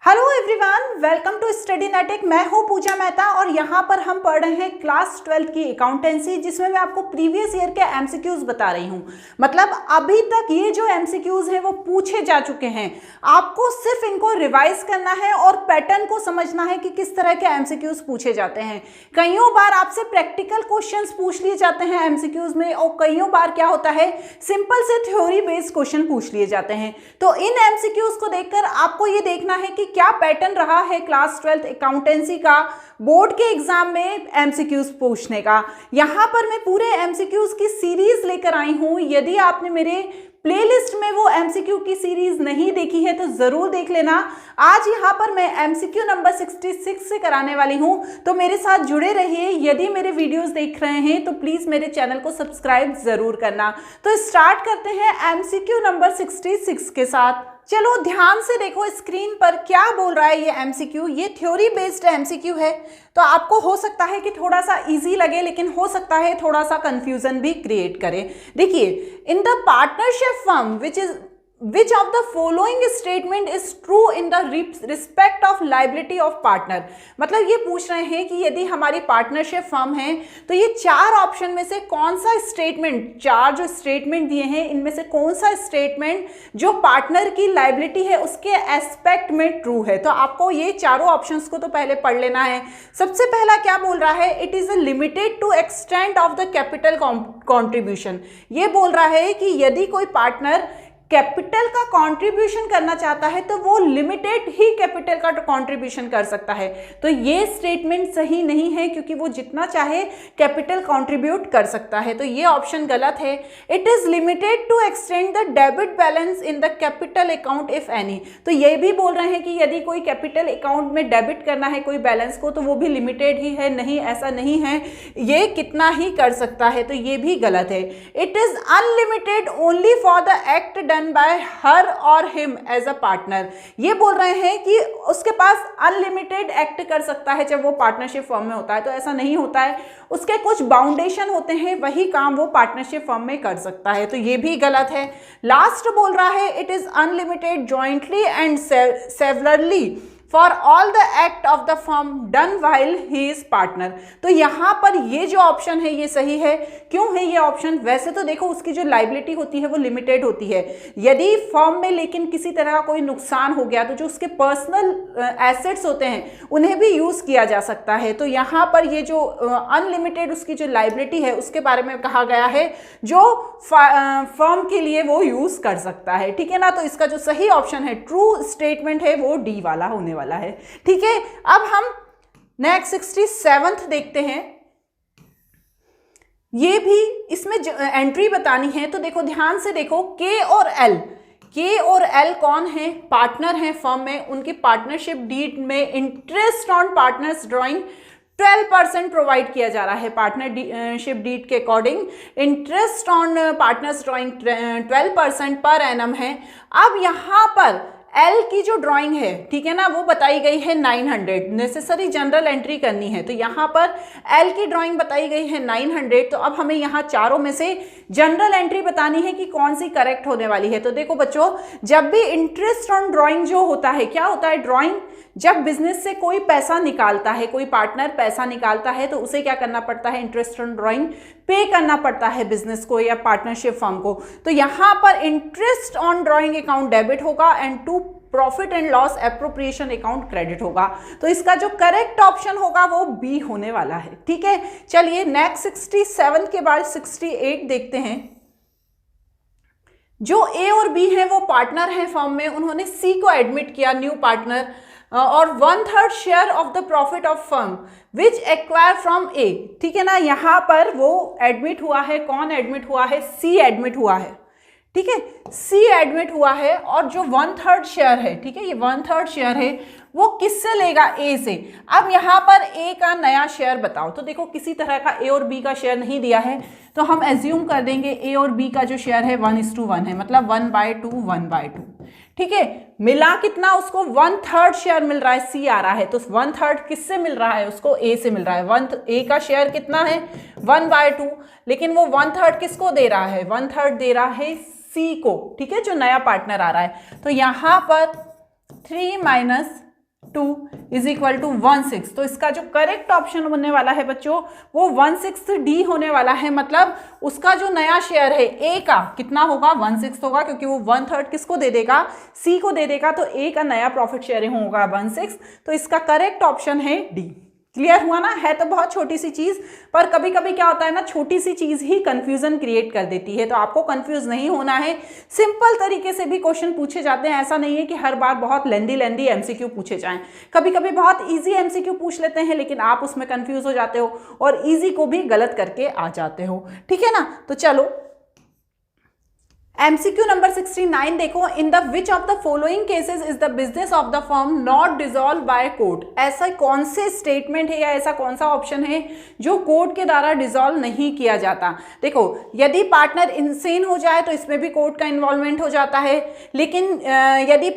Hello everyone, welcome to Studynetic. मैं हूं पूजा मेहता और यहां पर हम पढ़ रहे हैं क्लास 12 की अकाउंटेंसी, जिसमें मैं आपको प्रीवियस ईयर के एमसीक्यूज बता रही हूं। मतलब अभी तक ये जो एमसीक्यूज हैं वो पूछे जा चुके हैं। आपको सिर्फ इनको रिवाइज करना है और पैटर्न को समझना है कि किस तरह के एमसीक्यूज पूछे जाते हैं। कईयों बार आपसे प्रैक्टिकल क्वेश्चंस पूछ लिए जाते हैं एमसीक्यूज में, और कईयों बार क्या होता है, सिंपल से थ्योरी बेस्ड क्वेश्चन पूछ लिए जाते हैं। तो इन एमसीक्यूज को देखकर आपको ये देखना है कि क्या पैटर्न रहा है क्लास 12 अकाउंटेंसी का बोर्ड के एग्जाम में एमसीक्यूज पूछने का। यहां पर मैं पूरे एमसीक्यूज की सीरीज लेकर आई हूं। यदि आपने मेरे प्लेलिस्ट में वो एमसीक्यू की सीरीज नहीं देखी है तो जरूर देख लेना। आज यहाँ पर मैं एमसीक्यू नंबर 66 से कराने वाली हूँ, तो मेरे साथ जुड़े रहिए। यदि मेरे वीडियोस देख रहे हैं तो प्लीज मेरे चैनल को सब्सक्राइब जरूर करना। तो स्टार्ट करते हैं एमसीक्यू नंबर 66 के साथ। चलो ध्यान से देखो स्क्रीन पर क्या बोल रहा है ये एमसीक्यू। ये थ्योरी बेस्ड एमसीक्यू है, तो आपको हो सकता है कि थोड़ा सा इजी लगे, लेकिन हो सकता है थोड़ा सा कंफ्यूजन भी क्रिएट करे। देखिए, in the partnership firm which of the following statement is true in the respect of liability of partner। मतलब ये पूछ रहे हैं कि यदि हमारी पार्टनरशिप फर्म है तो ये चार ऑप्शन में से कौन सा स्टेटमेंट, चार जो स्टेटमेंट दिए हैं इनमें से कौन सा स्टेटमेंट जो पार्टनर की लाइबिलिटी है उसके एस्पेक्ट में ट्रू है। तो आपको ये चारों ऑप्शंस को तो पहले पढ़ लेना है। सबसे पहला क्या बोल रहा है, it is limited to extent of the capital contribution. ये बोल रहा है कि यदि कोई पार्टनर कैपिटल का कंट्रीब्यूशन करना चाहता है तो वो लिमिटेड ही कैपिटल का कंट्रीब्यूशन कर सकता है। तो ये स्टेटमेंट सही नहीं है, क्योंकि वो जितना चाहे कैपिटल कंट्रीब्यूट कर सकता है। तो ये ऑप्शन गलत है। It is limited to extend the debit balance in the capital account if any. तो ये भी बोल रहे हैं कि यदि कोई कैपिटल अकाउंट में डेबिट करना है कोई बैलेंस को तो वो भी लिमिटेड ही है। नहीं, ऐसा नहीं है, ये कितना ही कर सकता है। तो ये भी गलत है। It is unlimited only for the act done by हर और हिम एज अ पार्टनर। ये बोल रहे हैं कि उसके पास अनलिमिटेड एक्ट कर सकता है जब वो पार्टनरशिप फर्म में होता है। तो ऐसा नहीं होता है, उसके कुछ बाउंडेशन होते हैं, वही काम वो पार्टनरशिप फर्म में कर सकता है। तो ये भी गलत है। लास्ट बोल रहा है it is unlimited jointly and severally for all the act of the firm done while he is partner. तो यहाँ पर ये जो ऑप्शन है ये सही है। क्यों है ये ऑप्शन? वैसे तो देखो उसकी जो लाइबिलिटी होती है वो लिमिटेड होती है। यदि फर्म में लेकिन किसी तरह का कोई नुकसान हो गया तो जो उसके पर्सनल एसेट्स होते हैं उन्हें भी यूज किया जा सकता है। तो यहाँ पर ये जो अनलिमिटेड उसकी जो लाइबिलिटी है उसके बारे में कहा गया है, जो फर्म के लिए वो यूज कर सकता है। ठीक है ना? तो इसका जो सही ऑप्शन है, ट्रू स्टेटमेंट है, वो डी वाला होने वाला है। ठीक है, अब हम नेक्स्ट 67th देखते हैं। ये भी इसमें एंट्री बतानी है, तो देखो ध्यान से देखो, के और एल कौन है? पार्टनर हैं फर्म में। उनकी पार्टनरशिप डीड में interest on partners drawing 12% provide किया जा रहा है। पार्टनरशिप डीड के according interest on partners drawing 12% per annum है। अब यहां पर एल की जो ड्राइंग है, ठीक है ना, वो बताई गई है 900। नेसेसरी जनरल एंट्री करनी है, तो यहाँ पर एल की ड्राइंग बताई गई है 900। तो अब हमें यहाँ चारों में से जनरल एंट्री बतानी है कि कौन सी करेक्ट होने वाली है। तो देखो बच्चों, जब भी इंटरेस्ट ऑन ड्राइंग जो होता है, क्या होता है ड्राइंग, जब बिजनेस से कोई पैसा निकालता है, कोई पार्टनर पैसा निकालता है तो उसे क्या करना पड़ता है, इंटरेस्ट ऑन ड्राइंग पे करना पड़ता है बिजनेस को या पार्टनरशिप फर्म को। तो यहां पर interest on drawing account debit होगा and to profit and loss appropriation account credit होगा। तो इसका जो करेक्ट ऑप्शन होगा वो बी होने वाला है। ठीक है, चलिए नेक्स्ट 67 के बाद 68 देखते हैं। जो ए और बी है वो पार्टनर हैं फर्म में, उन्होंने सी को एडमिट किया, न्यू पार्टनर, और 1/3 share of the profit of firm which acquire from A. ठीक है ना, यहां पर वो एडमिट हुआ है। कौन एडमिट हुआ है? सी एडमिट हुआ है। ठीक है, सी एडमिट हुआ है, और जो 1/3 शेयर है, ठीक है, ये 1/3 शेयर है, वो किससे लेगा? ए से। अब यहाँ पर ए का नया शेयर बताओ। तो देखो किसी तरह का ए और बी का शेयर नहीं दिया है, तो हम एज्यूम कर देंगे ए और बी का जो शेयर है 1:1 है, मतलब 1/2 1/2। ठीक है, मिला कितना उसको? 1/3 शेयर मिल रहा है, सी आ रहा है। तो 1/3 किससे मिल रहा है? उसको ए से मिल रहा है। ए का शेयर कितना है? 1/2, लेकिन वो 1/3 किसको दे रहा है? 1/3 दे रहा है सी को। ठीक है, जो नया पार्टनर आ रहा है। तो यहां पर 3 - 2 इज इक्वल टू 1/6। तो इसका जो करेक्ट ऑप्शन होने वाला है बच्चों वो 1/6 डी होने वाला है। मतलब उसका जो नया शेयर है ए का कितना होगा, 1/6 होगा, क्योंकि वो 1/3 किसको दे देगा, सी को दे देगा। तो ए का नया प्रॉफिट शेयरिंग होगा 1/6। तो इसका करेक्ट ऑप्शन है डी। क्लियर हुआ ना? है तो बहुत छोटी सी चीज, पर कभी कभी क्या होता है ना, छोटी सी चीज ही कंफ्यूजन क्रिएट कर देती है। तो आपको कंफ्यूज नहीं होना है, सिंपल तरीके से भी क्वेश्चन पूछे जाते हैं। ऐसा नहीं है कि हर बार बहुत लेंदी एमसीक्यू पूछे जाएं। कभी कभी बहुत इजी एमसीक्यू पूछ लेते हैं, लेकिन आप उसमें कंफ्यूज हो जाते हो और इजी को भी गलत करके आ जाते हो। ठीक है ना? तो चलो MCQ नंबर 69 देखो, in the which of the following cases is the business of the firm not dissolve by court. ऐसा कौन से स्टेटमेंट है या ऐसा कौन सा ऑप्शन है जो कोर्ट के द्वारा डिसॉल्व नहीं किया जाता। देखो, यदि पार्टनर इनसेन हो जाए तो इसमें भी कोर्ट का इन्वॉल्वमेंट हो जाता है, लेकिन यदि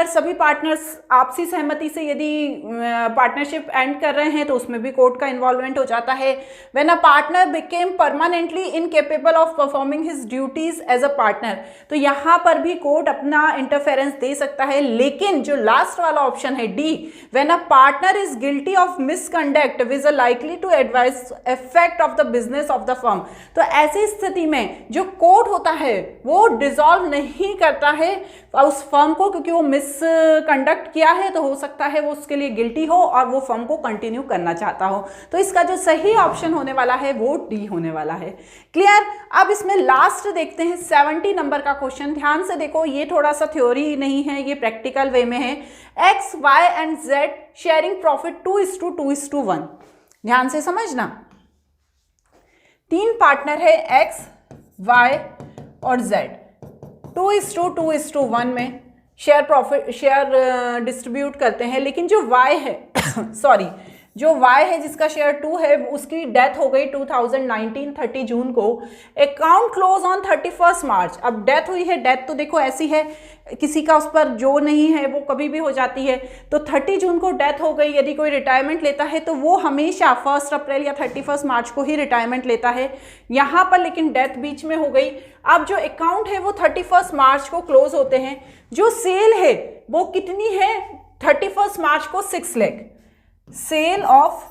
सभी पार्टनर्स आपसी सहमति से यदि पार्टनरशिप एंड कर रहे हैं तो उसमें भी कोर्ट का इन्वॉल्वमेंट हो जाता है। When a partner became permanently incapable of performing his duties as a partner, तो यहां पर भी कोर्ट अपना इंटरफेरेंस दे सकता है। लेकिन जो लास्ट वाला ऑप्शन है D, when a partner is guilty of misconduct which a likely to adverse effect of the business of the firm, तो ऐसी स्थिति में जो कोर्ट होता है वो डिसॉल्व नहीं करता है उस फर्म को, क्योंकि वो मिसकंडक्ट किया है तो हो सकता है वो उसके लिए गिल्टी हो और वो फर्म को कंटिन्यू करना चाहता हो। तो इसका जो सही ऑप्शन होने वाला है वो डी होने वाला है। क्लियर? अब इसमें लास्ट देखते हैं 70 नंबर का क्वेश्चन। ध्यान से देखो, ये थोड़ा सा थ्योरी नहीं है, ये प्रैक्टिकल वे में है। X, Y and Z sharing profit 2:2:1। ध्यान से समझना, 3 पार्टनर है एक्स, वाई और जेड, 2:2:1 में शेयर डिस्ट्रीब्यूट करते हैं। लेकिन जो वाई है सॉरी जो y है जिसका शेयर 2 है, उसकी डेथ हो गई 2019 30 जून को। अकाउंट क्लोज ऑन 31 मार्च। अब डेथ हुई है, डेथ तो देखो ऐसी है, किसी का उस पर जो नहीं है वो कभी भी हो जाती है। तो 30 जून को डेथ हो गई। यदि कोई रिटायरमेंट लेता है तो वो हमेशा 1 अप्रैल या 31 मार्च को ही रिटायरमेंट लेता है। यहाँ पर लेकिन डेथ बीच में हो गई। अब जो अकाउंट है वो 31 मार्च को क्लोज होते हैं। जो सेल है वो कितनी है 31 मार्च को? 6 lakh. Sale of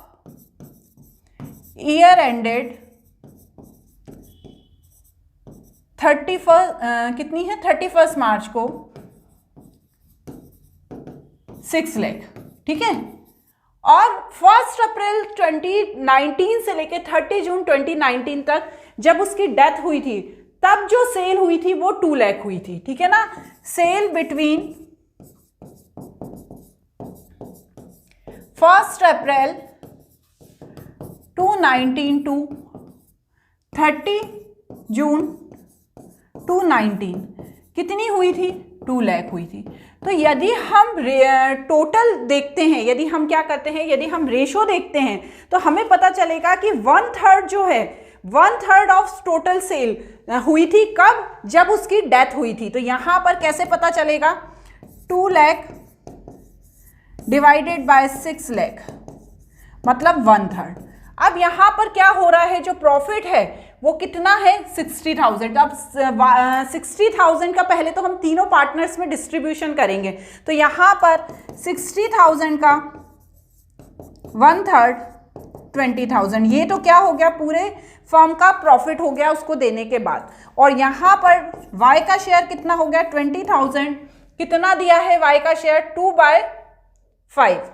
year ended 31 मार्च को 6 लाख। ठीक है? और 1 अप्रैल 2019 से लेकर 30 जून 2019 तक जब उसकी डेथ हुई थी तब जो सेल हुई थी वो 2 लाख हुई थी। ठीक है ना? सेल बिटवीन 1 अप्रैल 2019 टू 30 जून 2019 कितनी हुई थी? 2 लाख हुई थी। तो यदि हम टोटल देखते हैं, यदि हम क्या करते हैं, यदि हम रेशो देखते हैं तो हमें पता चलेगा कि 1/3 जो है, 1/3 ऑफ टोटल सेल हुई थी कब? जब उसकी डेथ हुई थी। तो यहां पर कैसे पता चलेगा? 2 लाख डिवाइडेड बाय 6 लाख मतलब 1/3। अब यहां पर क्या हो रहा है, जो प्रॉफिट है वो कितना है? 60,000। अब 60,000 का पहले तो हम तीनों पार्टनर्स में डिस्ट्रीब्यूशन करेंगे। तो यहां पर 60,000 का 1/3 20,000, ये तो क्या हो गया? पूरे फर्म का प्रॉफिट हो गया उसको देने के बाद। और यहां पर वाई का शेयर कितना हो गया? 20,000। कितना दिया है वाई का शेयर? 2/5।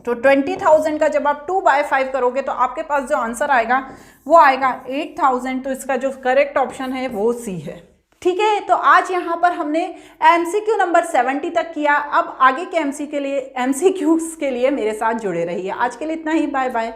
तो 20,000 का जब आप 2/5 करोगे तो आपके पास जो आंसर आएगा वो आएगा 8,000। तो इसका जो करेक्ट ऑप्शन है वो सी है। ठीक है? तो आज यहाँ पर हमने MCQ नंबर 70 तक किया। अब आगे के MCQs के लिए मेरे साथ जुड़े रहिए। आज के लिए इतना ही। Bye bye.